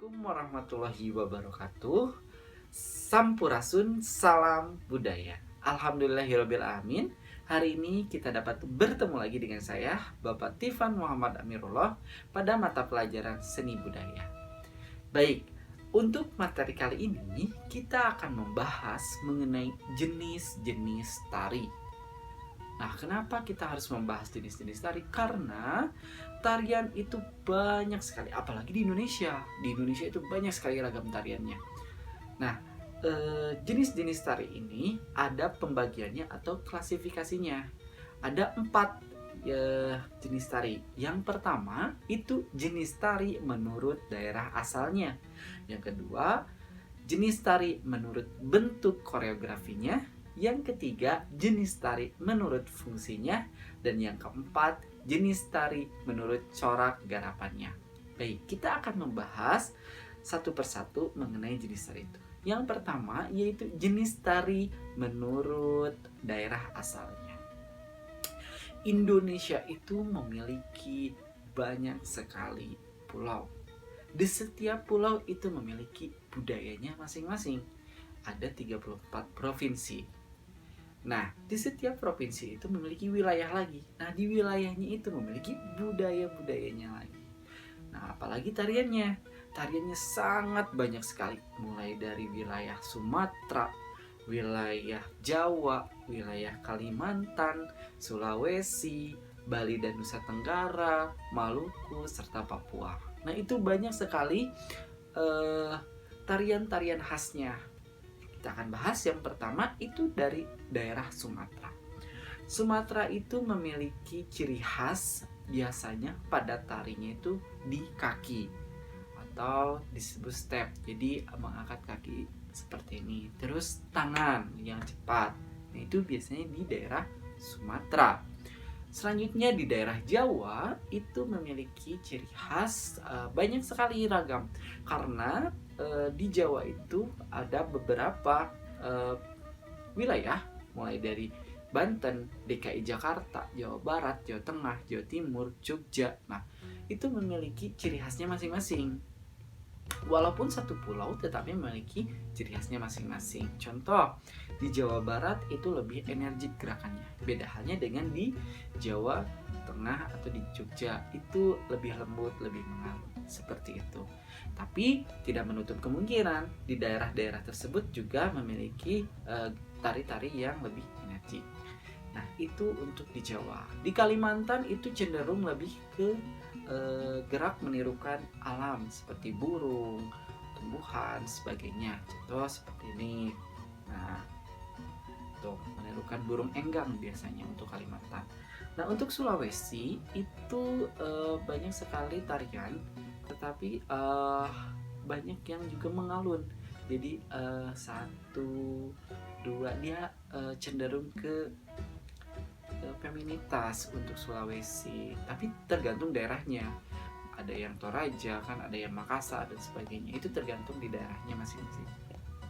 Assalamualaikum warahmatullahi wabarakatuh. Sampurasun, salam budaya. Alhamdulillahirabbil alamin. Hari ini kita dapat bertemu lagi dengan saya, Bapak Tifan Muhammad Amirullah, pada mata pelajaran seni budaya. Baik, untuk materi kali ini kita akan membahas mengenai jenis-jenis tari. Nah, kenapa kita harus membahas jenis-jenis tari? Karena tarian itu banyak sekali, apalagi di Indonesia. Di Indonesia itu banyak sekali ragam tariannya. Nah, jenis-jenis tari ini ada pembagiannya atau klasifikasinya. Ada 4 jenis tari. Yang pertama itu jenis tari menurut daerah asalnya. Yang kedua, jenis tari menurut bentuk koreografinya. Yang ketiga, jenis tari menurut fungsinya. Dan yang keempat, jenis tari menurut corak garapannya. Baik, kita akan membahas satu persatu mengenai jenis tari itu. Yang pertama yaitu jenis tari menurut daerah asalnya. Indonesia itu memiliki banyak sekali pulau. Di setiap pulau itu memiliki budayanya masing-masing. Ada 34 provinsi. Nah, di setiap provinsi itu memiliki wilayah lagi. Nah, di wilayahnya itu memiliki budaya-budayanya lagi. Nah, apalagi tariannya. Tariannya sangat banyak sekali. Mulai dari wilayah Sumatera, wilayah Jawa, wilayah Kalimantan, Sulawesi, Bali dan Nusa Tenggara, Maluku, serta Papua. Nah, itu banyak sekali tarian-tarian khasnya. Kita akan bahas yang pertama itu dari daerah Sumatera. Sumatera itu memiliki ciri khas, biasanya pada tarinya itu di kaki atau disebut step. Jadi mengangkat kaki seperti ini. Terus tangan yang cepat. Nah, itu biasanya di daerah Sumatera. Selanjutnya di daerah Jawa itu memiliki ciri khas banyak sekali ragam. Karena di Jawa itu ada beberapa wilayah mulai dari Banten, DKI Jakarta, Jawa Barat, Jawa Tengah, Jawa Timur, Jogja. Nah, itu memiliki ciri khasnya masing-masing. Walaupun satu pulau tetapi memiliki ciri khasnya masing-masing. Contoh, di Jawa Barat itu lebih energik gerakannya. Beda halnya dengan di Jawa Tengah atau di Jogja itu lebih lembut, lebih mengalun. Seperti itu. Tapi tidak menutup kemungkinan di daerah-daerah tersebut juga memiliki tari-tari yang lebih energik. Nah, itu untuk di Jawa. Di Kalimantan itu cenderung lebih ke gerak menirukan alam seperti burung, tumbuhan, sebagainya. Contoh seperti ini. Nah, tuh menirukan burung enggang biasanya untuk Kalimantan. Nah, untuk Sulawesi itu banyak sekali tarian, tetapi banyak yang juga mengalun. Jadi 1, 2 dia cenderung ke feminitas untuk Sulawesi, tapi tergantung daerahnya. Ada yang Toraja kan, ada yang Makassar dan sebagainya. Itu tergantung di daerahnya masing-masing.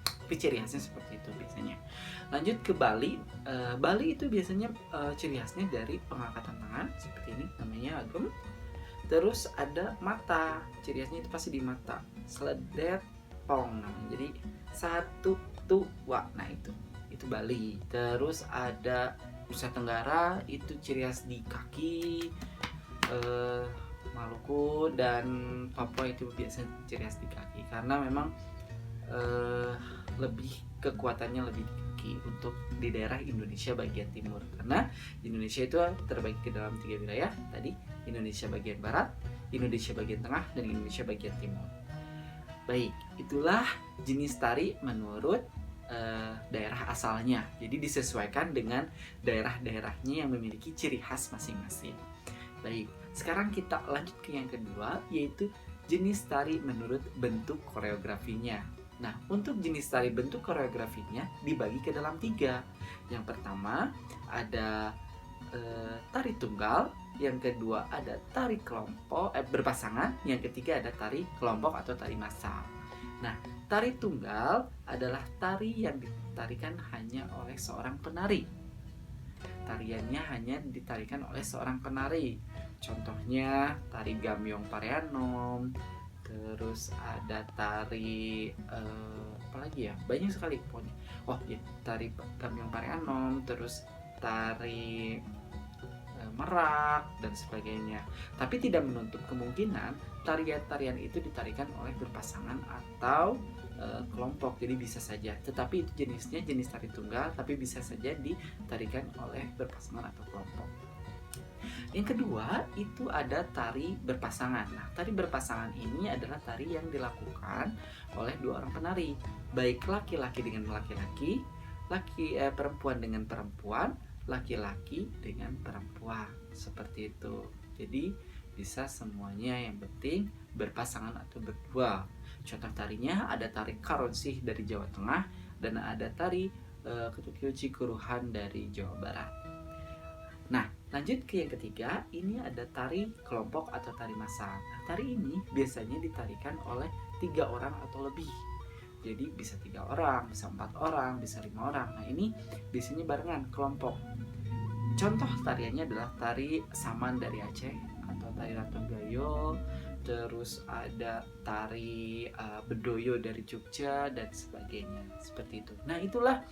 Tapi ciri khasnya seperti itu biasanya. Lanjut ke Bali. Bali itu biasanya ciri khasnya dari pengangkatan tangan seperti ini, namanya agem. Terus ada mata, ciri khasnya itu pasti di mata. Seledet pong namanya. Jadi 1, 2. Nah, itu Bali. Terus ada Nusa Tenggara, itu ciri khas di kaki. Maluku dan Papua itu biasanya ciri khas di kaki karena memang lebih kekuatannya lebih di kaki untuk di daerah Indonesia bagian timur, karena Indonesia itu terbagi ke dalam 3 wilayah tadi, Indonesia bagian barat, Indonesia bagian tengah, dan Indonesia bagian timur. Baik, itulah jenis tari menurut daerah asalnya. Jadi disesuaikan dengan daerah-daerahnya yang memiliki ciri khas masing-masing. Baik, sekarang kita lanjut ke yang kedua, yaitu jenis tari menurut bentuk koreografinya. Nah, untuk jenis tari bentuk koreografinya dibagi ke dalam 3. Yang pertama ada tari tunggal, yang kedua ada tari kelompok berpasangan, yang ketiga ada tari kelompok atau tari massal. Nah, tari tunggal adalah tari yang ditarikan hanya oleh seorang penari. Tariannya hanya ditarikan oleh seorang penari. Contohnya tari Gambyong Pareanom, terus ada tari apa lagi ya, banyak sekali pokoknya. Oh ya, tari Gambyong Pareanom, terus tari merak dan sebagainya. Tapi tidak menutup kemungkinan tarian-tarian itu ditarikan oleh berpasangan atau kelompok, jadi bisa saja. Tetapi itu jenisnya jenis tari tunggal, tapi bisa saja ditarikan oleh berpasangan atau kelompok. Yang kedua itu ada tari berpasangan. Nah, tari berpasangan ini adalah tari yang dilakukan oleh dua orang penari, baik laki-laki dengan laki-laki, perempuan dengan perempuan, laki-laki dengan perempuan, seperti itu. Jadi bisa semuanya, yang penting berpasangan atau berdua. Contoh tarinya ada tari Karonsih dari Jawa Tengah dan ada tari Ketukil Cikuruhan dari Jawa Barat. Nah, lanjut ke yang ketiga, ini ada tari kelompok atau tari massal. Nah, tari ini biasanya ditarikan oleh 3 orang atau lebih. Jadi bisa 3 orang, bisa 4 orang, bisa 5 orang. Nah, ini biasanya barengan kelompok. Contoh tariannya adalah tari Saman dari Aceh atau tari Rantong Gayo, terus ada tari Bedoyo dari Jogja dan sebagainya, seperti itu. Nah, itulah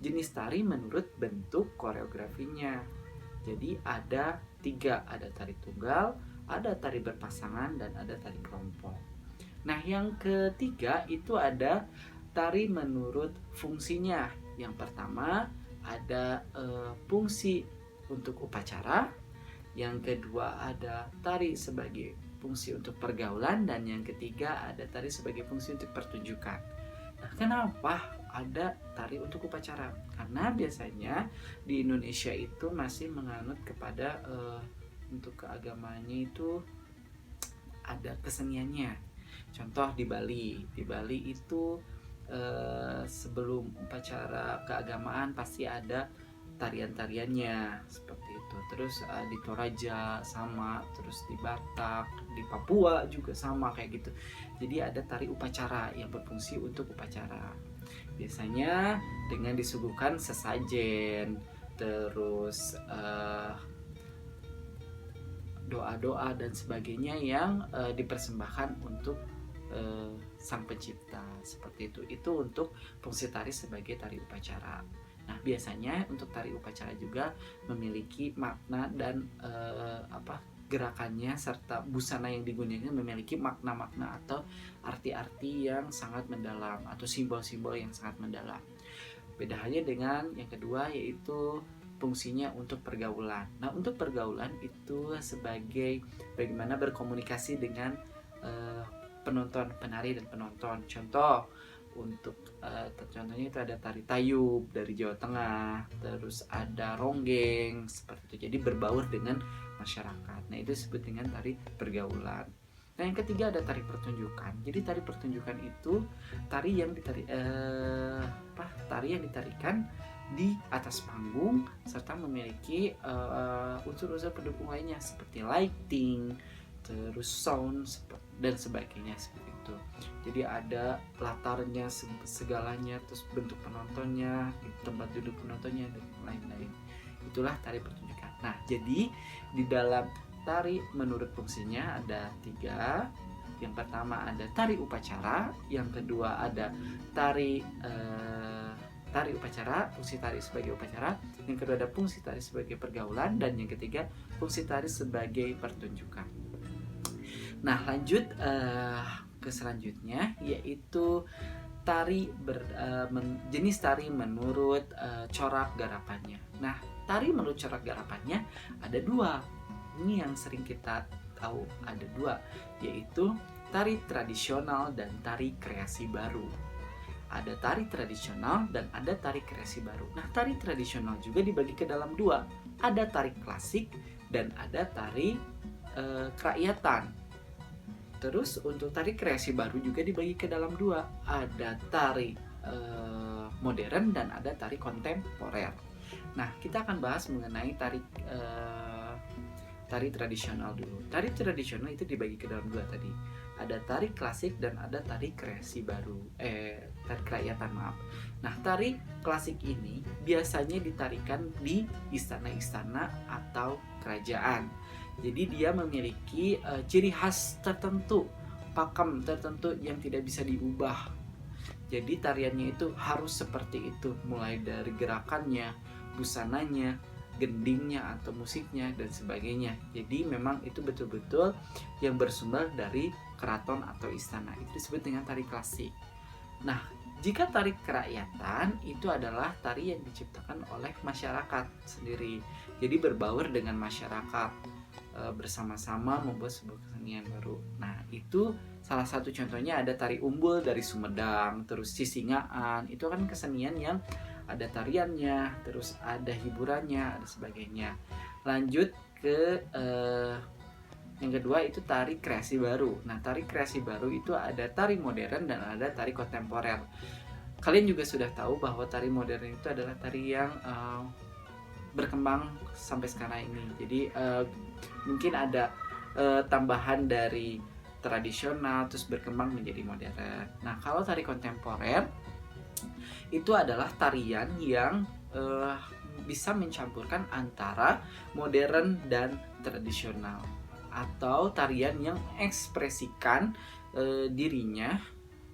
jenis tari menurut bentuk koreografinya. Jadi ada 3, ada tari tunggal, ada tari berpasangan, dan ada tari kelompok. Nah, yang ketiga itu ada tari menurut fungsinya. Yang pertama ada fungsi untuk upacara, yang kedua ada tari sebagai fungsi untuk pergaulan, dan yang ketiga ada tari sebagai fungsi untuk pertunjukan. Nah, kenapa ada tari untuk upacara? Karena biasanya di Indonesia itu masih menganut kepada untuk keagamaannya itu ada keseniannya. Contoh di Bali itu sebelum upacara keagamaan pasti ada tarian-tariannya seperti itu. Terus di Toraja sama, terus di Batak, di Papua juga sama kayak gitu. Jadi ada tari upacara yang berfungsi untuk upacara. Biasanya dengan disuguhkan sesajen, terus doa-doa dan sebagainya yang dipersembahkan untuk sang pencipta, seperti itu. Itu untuk fungsi tari sebagai tari upacara. Nah, biasanya untuk tari upacara juga memiliki makna dan gerakannya serta busana yang digunakan memiliki makna-makna atau arti-arti yang sangat mendalam atau simbol-simbol yang sangat mendalam. Beda halnya dengan yang kedua, yaitu fungsinya untuk pergaulan. Nah, untuk pergaulan itu sebagai bagaimana berkomunikasi dengan penonton, penari dan penonton. Contoh contohnya itu ada tari Tayub dari Jawa Tengah, terus ada ronggeng seperti itu. Jadi berbaur dengan masyarakat. Nah, itu disebut dengan tari pergaulan. Nah, yang ketiga ada tari pertunjukan. Jadi tari pertunjukan itu tari yang ditarikan di atas panggung serta memiliki unsur-unsur pendukung lainnya seperti lighting, terus sound dan sebagainya, seperti itu. Jadi ada latarnya segalanya, terus bentuk penontonnya, tempat duduk penontonnya dan lain-lain. Itulah tari pertunjukan. Nah, jadi di dalam tari menurut fungsinya ada 3. Yang pertama ada tari upacara, yang kedua ada tari upacara, fungsi tari sebagai upacara, yang kedua ada fungsi tari sebagai pergaulan, dan yang ketiga fungsi tari sebagai pertunjukan. Nah, lanjut ke selanjutnya, yaitu jenis tari menurut corak garapannya. Nah, tari menurut corak garapannya ada 2. Ini yang sering kita tahu, ada 2, yaitu tari tradisional dan tari kreasi baru. Ada tari tradisional dan ada tari kreasi baru. Nah, tari tradisional juga dibagi ke dalam 2. Ada tari klasik dan ada tari kerakyatan. Terus untuk tari kreasi baru juga dibagi ke dalam 2. Ada tari modern dan ada tari kontemporer. Nah, kita akan bahas mengenai tari tradisional dulu. Tari tradisional itu dibagi ke dalam 2 tadi. Ada tari klasik dan ada tari kreasi baru. Tari kerakyatan, maaf. Nah, tari klasik ini biasanya ditarikan di istana-istana atau kerajaan. Jadi dia memiliki ciri khas tertentu pakem tertentu yang tidak bisa diubah. Jadi tariannya itu harus seperti itu, mulai dari gerakannya, busananya, gendingnya atau musiknya dan sebagainya. Jadi memang itu betul-betul yang bersumber dari keraton atau istana. Itu disebut dengan tari klasik. Nah, jika tari kerakyatan itu adalah tari yang diciptakan oleh masyarakat sendiri. Jadi berbaur dengan masyarakat, bersama-sama membuat sebuah kesenian baru. Nah, itu salah satu contohnya ada tari umbul dari Sumedang, terus Sisingaan. Itu kan kesenian yang ada tariannya, terus ada hiburannya, ada sebagainya. Lanjut ke yang kedua itu tari kreasi baru. Nah, tari kreasi baru itu ada tari modern dan ada tari kontemporer. Kalian juga sudah tahu bahwa tari modern itu adalah tari yang berkembang sampai sekarang ini. Jadi mungkin ada tambahan dari tradisional terus berkembang menjadi modern. Nah, kalau tari kontemporer itu adalah tarian yang bisa mencampurkan antara modern dan tradisional, atau tarian yang mengekspresikan dirinya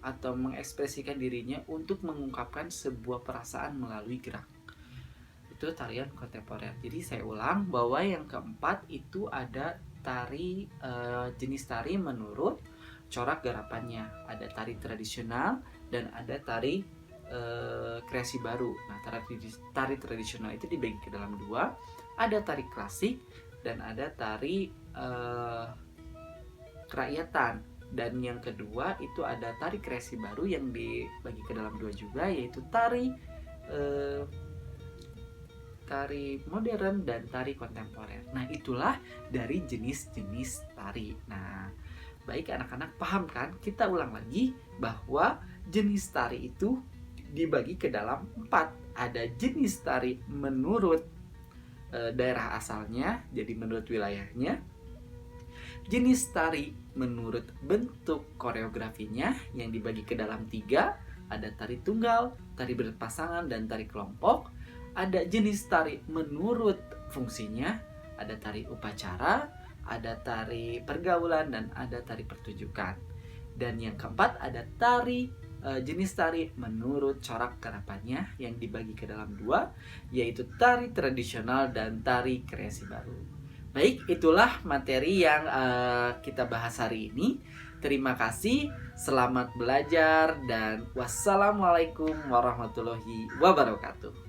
atau mengekspresikan dirinya untuk mengungkapkan sebuah perasaan melalui gerak. Itu tarian kontemporer. Jadi saya ulang bahwa yang keempat itu ada tari jenis tari menurut corak garapannya. Ada tari tradisional dan ada tari kreasi baru. Nah, tari tradisional itu dibagi ke dalam dua. Ada tari klasik dan ada tari kerakyatan. Dan yang kedua itu ada tari kreasi baru yang dibagi ke dalam dua juga, yaitu tari modern dan tari kontemporer. Nah, itulah dari jenis-jenis tari. Nah, baik anak-anak paham kan? Kita ulang lagi bahwa jenis tari itu dibagi ke dalam 4. Ada jenis tari menurut daerah asalnya, jadi menurut wilayahnya. Jenis tari menurut bentuk koreografinya yang dibagi ke dalam 3. Ada tari tunggal, tari berpasangan, dan tari kelompok. Ada jenis tari menurut fungsinya, ada tari upacara, ada tari pergaulan, dan ada tari pertunjukan. Dan yang keempat ada jenis tari menurut corak garapannya yang dibagi ke dalam 2, yaitu tari tradisional dan tari kreasi baru. Baik, itulah materi yang kita bahas hari ini. Terima kasih, selamat belajar, dan wassalamualaikum warahmatullahi wabarakatuh.